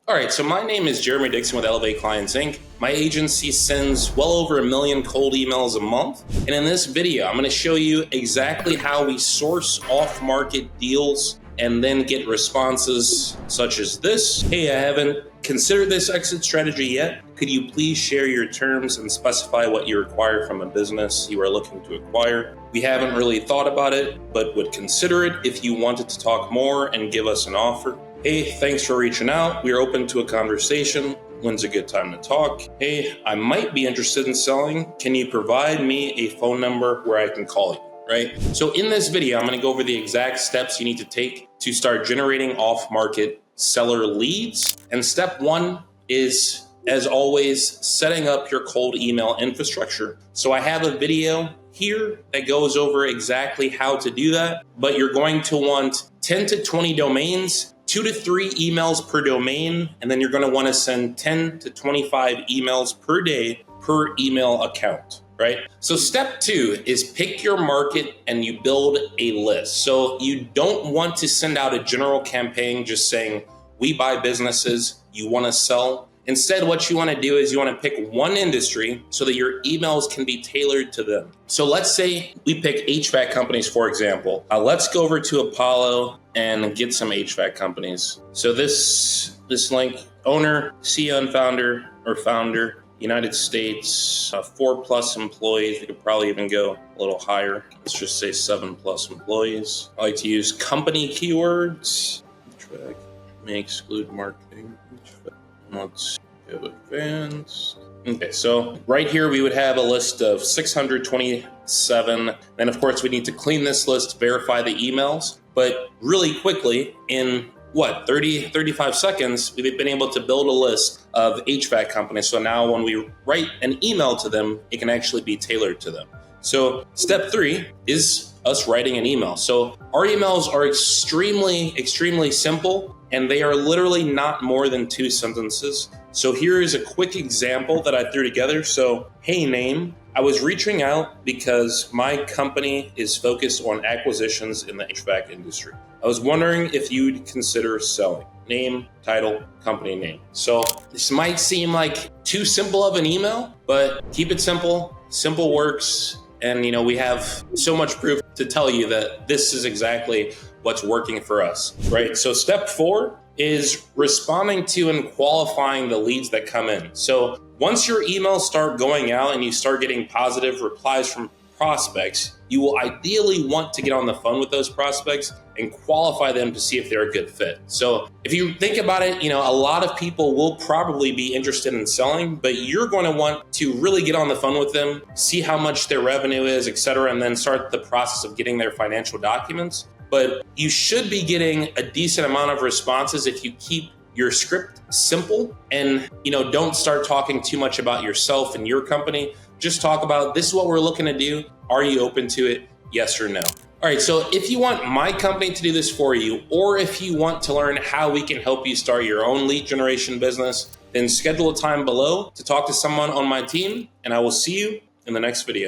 All right, so my name is Jeremy Dixon with Elevate Clients Inc. My agency sends well over 1 million cold emails a month. And in this video, I'm going to show you exactly how we source off-market deals and then get responses such as this. Hey, I haven't considered this exit strategy yet. Could you please share your terms and specify what you require from a business you are looking to acquire? We haven't really thought about it, but would consider it if you wanted to talk more and give us an offer. Hey, thanks for reaching out. We're open to a conversation. When's a good time to talk? Hey, I might be interested in selling. Can you provide me a phone number where I can call you? Right? So in this video, I'm going to go over the exact steps you need to take to start generating off-market seller leads. And step one is, as always, setting up your cold email infrastructure. So I have a video here that goes over exactly how to do that, but you're going to want 10 to 20 domains, 2 to 3 emails per domain, and then you're going to want to send 10 to 25 emails per day per email account, right? So step two is pick your market and you build a list. So you don't want to send out a general campaign just saying, we buy businesses, you want to sell. Instead, what you want to do is you want to pick one industry so that your emails can be tailored to them. So let's say we pick HVAC companies, for example. Let's go over to Apollo and get some HVAC companies. So this link, owner, CEO and founder, United States, 4+ employees. We could probably even go a little higher. Let's just say 7+ employees. I like to use company keywords. HVAC may exclude marketing. Let's go advanced. Okay, so right here we would have a list of 627. And of course we need to clean this list, verify the emails. But really quickly, in 35 seconds, we've been able to build a list of HVAC companies. So now when we write an email to them, it can actually be tailored to them. So step three is us writing an email. So our emails are extremely simple, and they are literally not more than 2 sentences. So here is a quick example that I threw together. So, hey name, I was reaching out because my company is focused on acquisitions in the HVAC industry. I was wondering if you'd consider selling. Name, title, company name. So this might seem like too simple of an email, but keep it simple. Simple works. And we have so much proof to tell you that this is exactly what's working for us, right? So step 4 is responding to and qualifying the leads that come in. So once your emails start going out and you start getting positive replies from prospects, you will ideally want to get on the phone with those prospects and qualify them to see if they're a good fit. So if you think about it, a lot of people will probably be interested in selling, but you're going to want to really get on the phone with them, see how much their revenue is, etc., and then start the process of getting their financial documents. But you should be getting a decent amount of responses if you keep your script simple and don't start talking too much about yourself and your company. Just talk about, this is what we're looking to do. Are you open to it? Yes or no? All right, so if you want my company to do this for you, or if you want to learn how we can help you start your own lead generation business, then schedule a time below to talk to someone on my team, and I will see you in the next video.